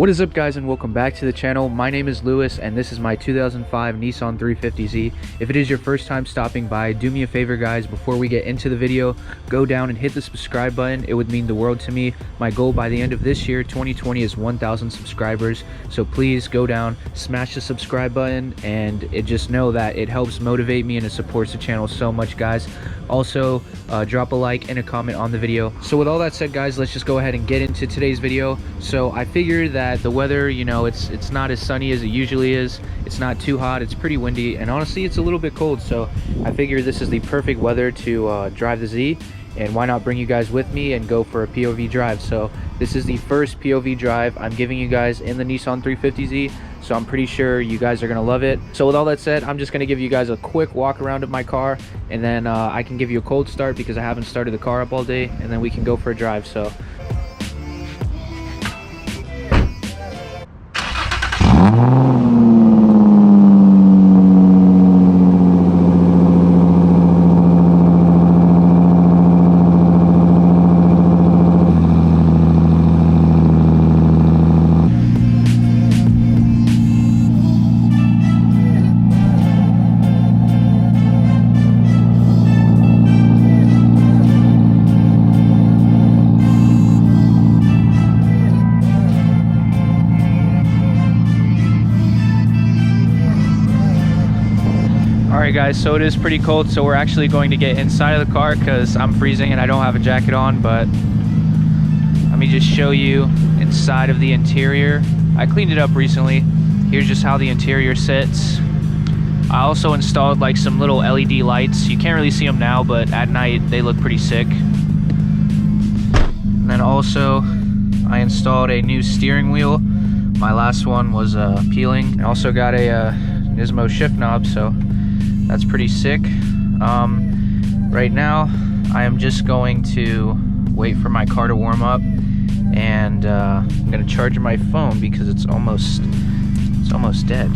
What is up, guys, and welcome back to the channel. My name is Lewis and this is my 2005 Nissan 350Z. If it is your first time stopping by, do me a favor, guys, before we get into the video, go down and hit the subscribe button. It would mean the world to me. My goal by the end of this year, 2020, is 1,000 subscribers, so please go down, smash the subscribe button, and just know that it helps motivate me and it supports the channel so much, guys. Also, drop a like and a comment on the video. So with all that said, guys, let's just go ahead and get into today's video. So I figured that the weather, you know, it's not as sunny as it usually is. It's not too hot, it's pretty windy, and honestly it's a little bit cold, so I figure this is the perfect weather to drive the Z, and why not bring you guys with me and go for a POV drive. So this is the first POV drive I'm giving you guys in the Nissan 350Z, so I'm pretty sure you guys are gonna love it. So with all that said, I'm just gonna give you guys a quick walk around of my car, and then I can give you a cold start because I haven't started the car up all day, and then we can go for a drive. So alright, guys, so it is pretty cold, so we're actually going to get inside of the car because I'm freezing and I don't have a jacket on. But let me just show you inside of the interior. I cleaned it up recently. Here's just how the interior sits. I also installed like some little LED lights. You can't really see them now, but at night they look pretty sick. And then also I installed a new steering wheel. My last one was peeling. I also got a Nismo shift knob, so that's pretty sick. Right now I am just going to wait for my car to warm up, and I'm gonna charge my phone because it's almost dead.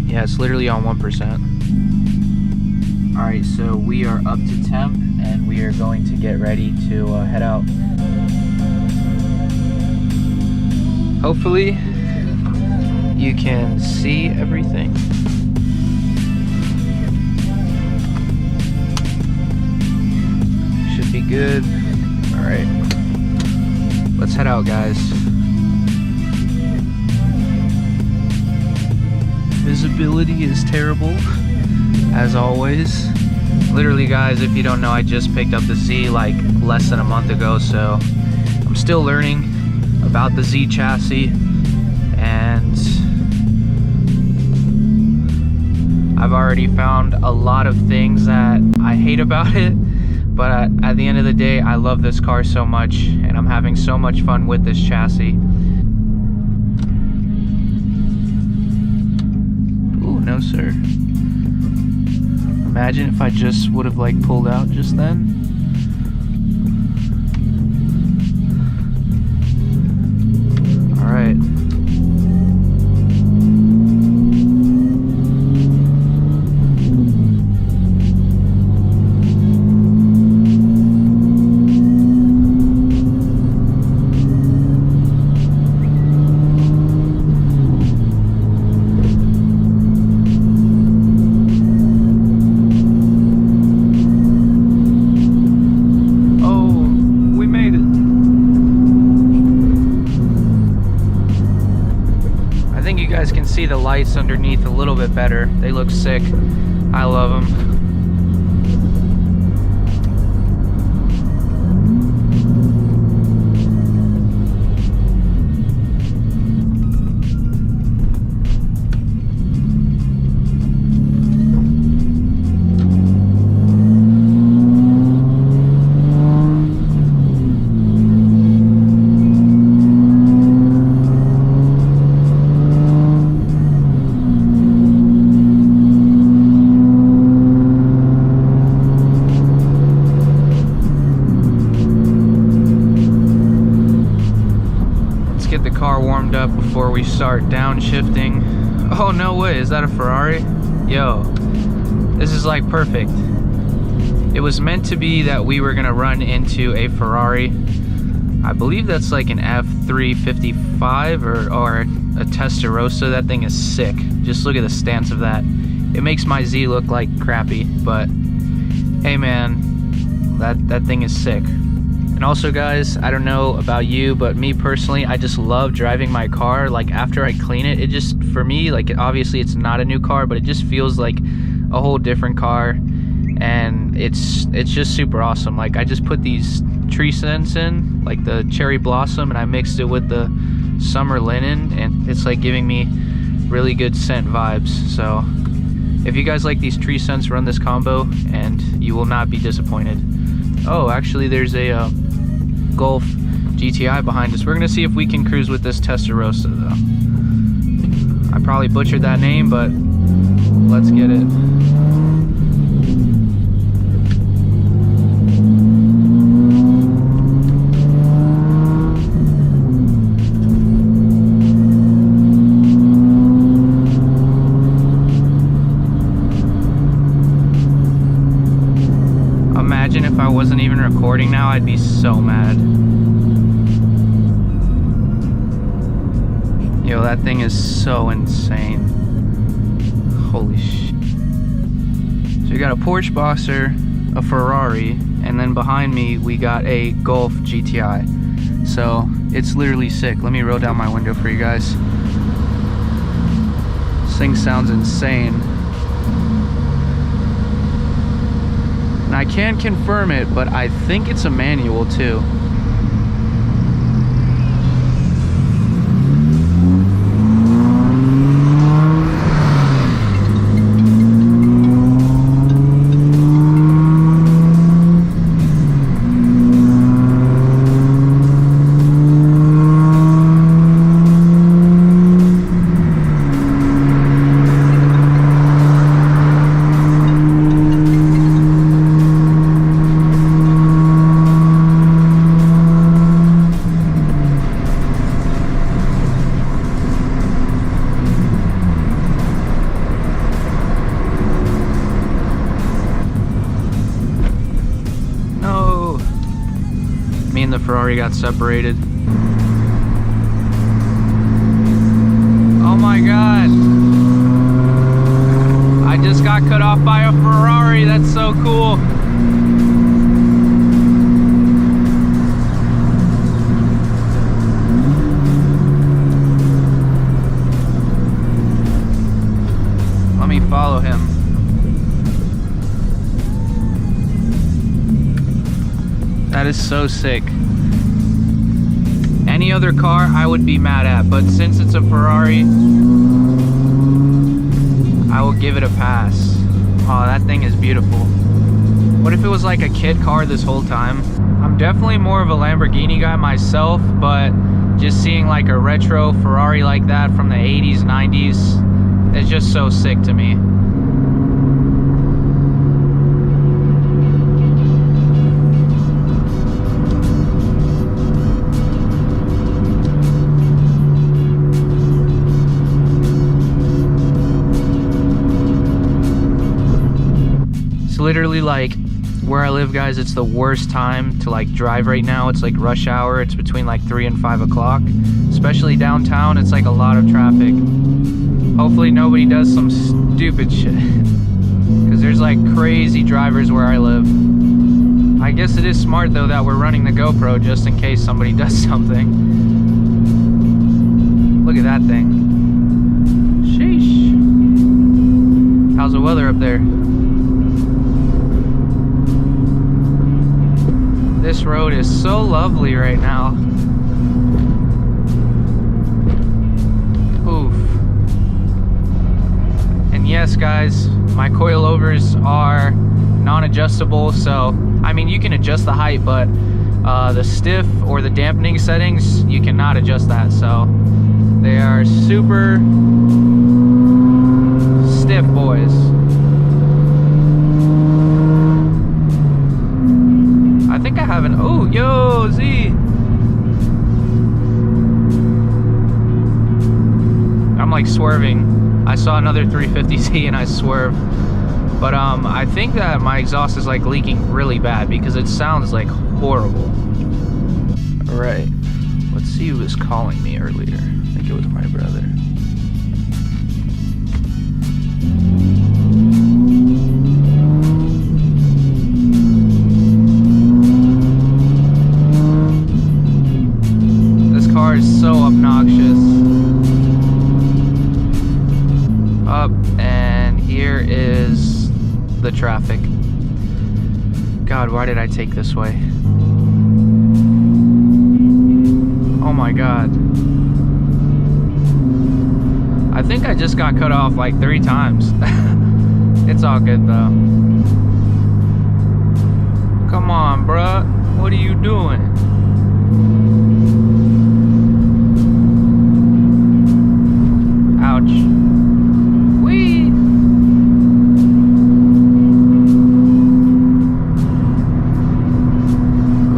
Yeah, it's literally on 1%. Alright, so we are up to temp and we are going to get ready to head out. Hopefully you can see everything. Be good. All right, let's head out, guys. Visibility is terrible as always. Literally, guys, if you don't know, I just picked up the Z like less than a month ago, so I'm still learning about the Z chassis, and I've already found a lot of things that I hate about it. But at the end of the day, I love this car so much, and I'm having so much fun with this chassis. Ooh, no sir. Imagine if I just would have like pulled out just then. All right. You guys can see the lights underneath a little bit better. They look sick. I love them. Get the car warmed up before we start downshifting. Oh, no way, is that a Ferrari? Yo, this is like perfect. It was meant to be that we were gonna run into a Ferrari, I believe that's like an F355 or a Testarossa. That thing is sick. Just look at the stance of that. It makes my Z look like crappy, but hey man, that thing is sick. And also guys, I don't know about you, but me personally, I just love driving my car. Like after I clean it, it just, for me, like obviously it's not a new car, but it just feels like a whole different car. And it's just super awesome. Like I just put these tree scents in, like the cherry blossom, and I mixed it with the summer linen, and it's like giving me really good scent vibes. So if you guys like these tree scents, run this combo and you will not be disappointed. Oh, actually there's a Golf GTI behind us. We're gonna see if we can cruise with this Testarossa though. I probably butchered that name, but let's get it. Imagine if I wasn't even recording now, I'd be so mad. Yo, that thing is so insane. Holy shit. So we got a Porsche Boxer, a Ferrari, and then behind me we got a Golf GTI. So it's literally sick. Let me roll down my window for you guys. This thing sounds insane. And I can't confirm it, but I think it's a manual too. Me and the Ferrari got separated. Oh my god. I just got cut off by a Ferrari. That's so cool. Let me follow him. That is so sick. Any other car I would be mad at, but since it's a Ferrari, I will give it a pass. Oh, that thing is beautiful. What if it was like a kid car this whole time? I'm definitely more of a Lamborghini guy myself, but just seeing like a retro Ferrari like that from the 80s, 90s, it's just so sick to me. Literally, like where I live, guys, it's the worst time to like drive right now. It's like rush hour. It's between like 3 and 5 o'clock, especially downtown. It's like a lot of traffic. Hopefully nobody does some stupid shit, because there's like crazy drivers where I live. I guess it is smart though that we're running the GoPro just in case somebody does something. Look at that thing. Sheesh. How's the weather up there? This road is so lovely right now. Oof. And yes, guys, my coilovers are non-adjustable, so I mean you can adjust the height, but the stiff or the dampening settings, you cannot adjust that. So they are super stiff, boys. I think I have an, oh, yo, Z. I'm like swerving. I saw another 350Z and I swerved. But I think that my exhaust is like leaking really bad because it sounds like horrible. Right. Let's see who was calling me earlier. I think it was my brother. This car is so obnoxious. Up, and here is the traffic. God, why did I take this way? Oh my God. I think I just got cut off like 3 times. It's all good though. Come on, bruh. What are you doing? Ouch. Whee!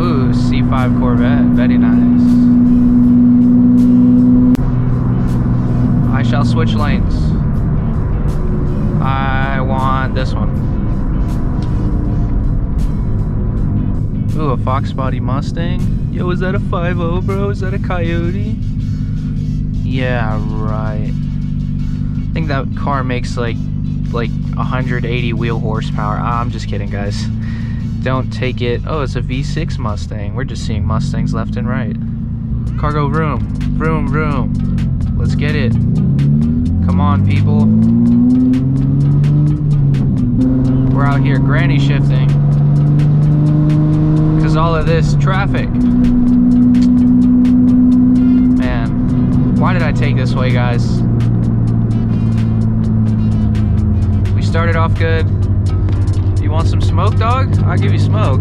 Ooh, C5 Corvette. Very nice. I shall switch lanes. I want this one. Ooh, a Fox Body Mustang. Yo, is that a 5.0, bro? Is that a Coyote? Yeah, right. I think that car makes like 180 wheel horsepower. I'm just kidding, guys. Don't take it. Oh, it's a V6 Mustang. We're just seeing Mustangs left and right. Cargo room. Vroom, vroom. Let's get it. Come on, people. We're out here granny shifting. Because all of this traffic. Man, why did I take this way, guys? We started off good. You want some smoke, dog? I'll give you smoke.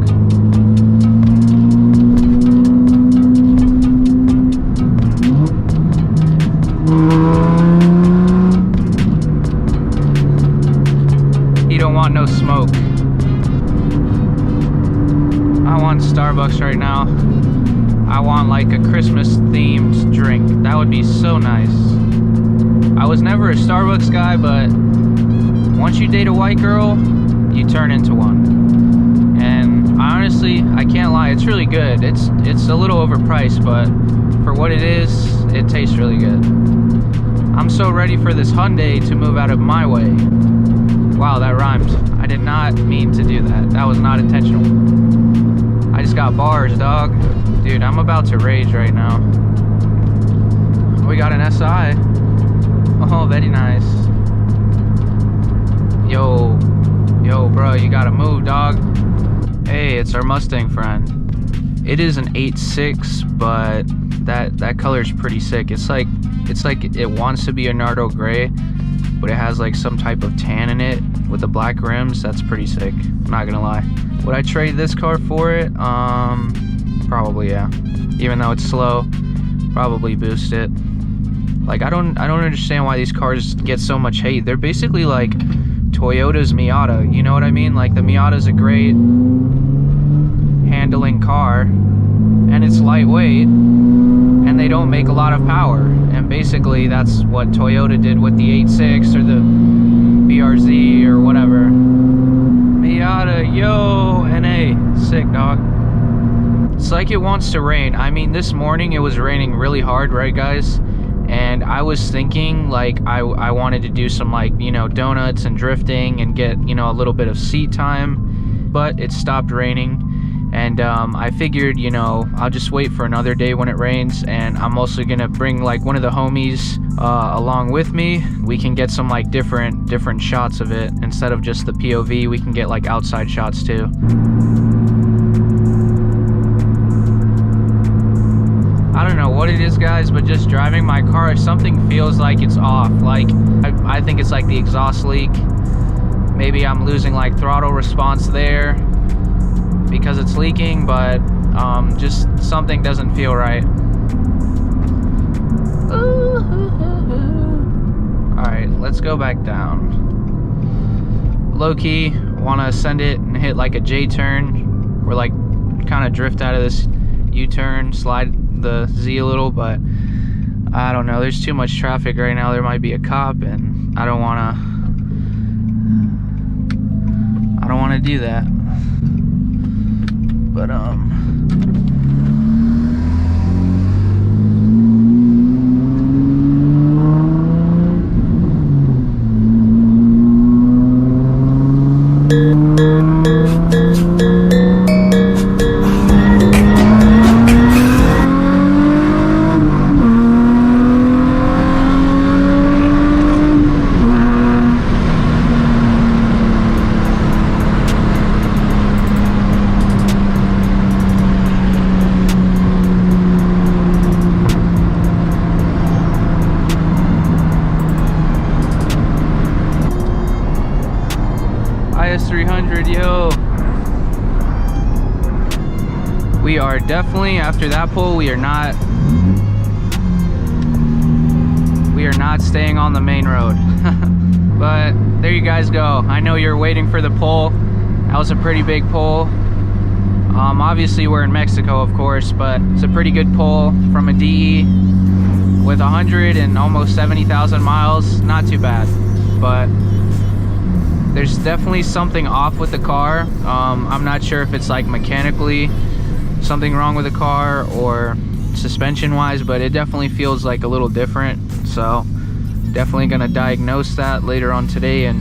You don't want no smoke. I want Starbucks right now. I want like a Christmas themed drink. That would be so nice. I was never a Starbucks guy, but once you date a white girl, you turn into one. And honestly, I can't lie, it's really good. It's a little overpriced, but for what it is, it tastes really good. I'm so ready for this Hyundai to move out of my way. Wow, that rhymed. I did not mean to do that. That was not intentional. I just got bars, dog. Dude, I'm about to rage right now. We got an SI. Oh, very nice. Yo, bro, you gotta move, dog. Hey, it's our Mustang friend. It is an 8.6, but that color is pretty sick. It's like it wants to be a Nardo gray, but it has like some type of tan in it with the black rims. That's pretty sick. I'm not gonna lie. Would I trade this car for it? Probably, yeah. Even though it's slow, probably boost it. Like I don't understand why these cars get so much hate. They're basically like Toyota's Miata, you know what I mean? Like the Miata's a great handling car and it's lightweight and they don't make a lot of power, and basically that's what Toyota did with the 8.6 or the BRZ or whatever. Miata, yo, NA, sick, dog. It's like it wants to rain. I mean, this morning it was raining really hard, right guys? And I was thinking like I wanted to do some like, you know, donuts and drifting and get, you know, a little bit of seat time, but it stopped raining. And I figured, you know, I'll just wait for another day when it rains, and I'm also gonna bring like one of the homies along with me. We can get some like different shots of it. Instead of just the POV, we can get like outside shots too. I don't know what it is, guys, but just driving my car, something feels like it's off. Like I think it's like the exhaust leak. Maybe I'm losing like throttle response there because it's leaking, but just something doesn't feel right. Alright, let's go back down. Low-key, want to send it and hit like a J-turn, or like kind of drift out of this U-turn, slide the Z a little, but I don't know, there's too much traffic right now. There might be a cop and I don't want to do that. But HKS 300, yo. We are definitely, after that pull, we are not staying on the main road. But there you guys go. I know you're waiting for the pull. That was a pretty big pull. Obviously we're in Mexico, of course, but it's a pretty good pull from a DE with 100 and almost 70,000 miles. Not too bad, but there's definitely something off with the car. I'm not sure if it's like mechanically something wrong with the car or suspension wise, but it definitely feels like a little different. So definitely gonna diagnose that later on today.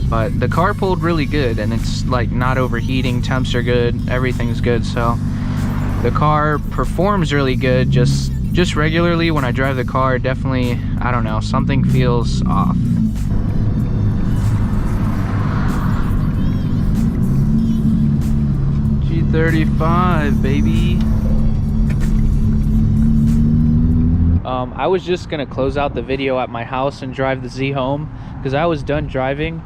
But the car pulled really good, and it's like not overheating, temps are good, everything's good. So the car performs really good. Just regularly when I drive the car, definitely, I don't know, something feels off. G35, baby. I was just gonna close out the video at my house and drive the Z home because I was done driving.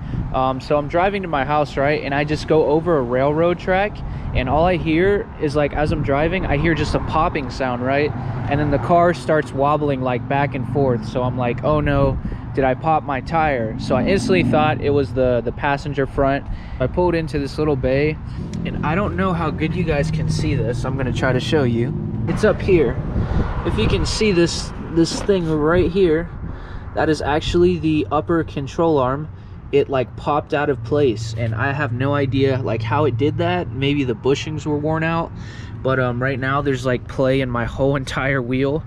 So I'm driving to my house, right, and I just go over a railroad track, and all I hear is, like, as I'm driving, I hear just a popping sound, right, and then the car starts wobbling like back and forth. So I'm like, oh no, did I pop my tire? So I instantly thought it was the passenger front. I pulled into this little bay, and I don't know how good you guys can see this. I'm gonna try to show you. It's up here. If you can see this thing right here, that is actually the upper control arm. It like popped out of place, and I have no idea like how it did that. Maybe the bushings were worn out, but right now there's like play in my whole entire wheel,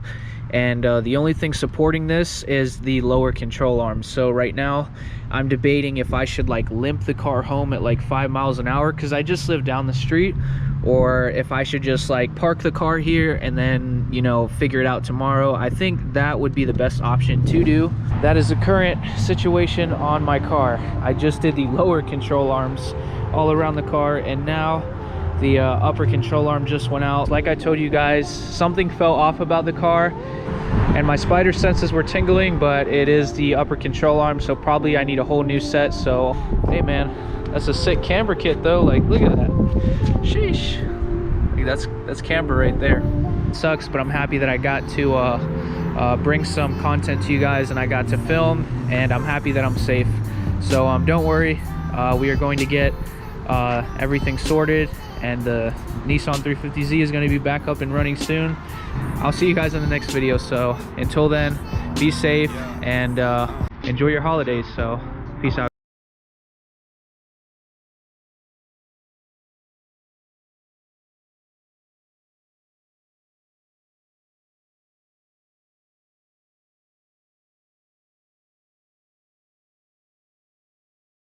and the only thing supporting this is the lower control arm. So right now I'm debating if I should like limp the car home at like 5 miles an hour because I just live down the street, or if I should just like park the car here and then, you know, figure it out tomorrow. I think that would be the best option to do. That is the current situation on my car. I just did the lower control arms all around the car, and now the upper control arm just went out. Like I told you guys, something fell off about the car and my spider senses were tingling, but it is the upper control arm, so probably I need a whole new set. So hey man, that's a sick camber kit though. Like, look at that. Sheesh. That's camber right there. It sucks, but I'm happy that I got to bring some content to you guys, and I got to film, and I'm happy that I'm safe. So don't worry, we are going to get everything sorted, and the Nissan 350Z is going to be back up and running soon. I'll see you guys in the next video. So until then, be safe and enjoy your holidays. So peace out.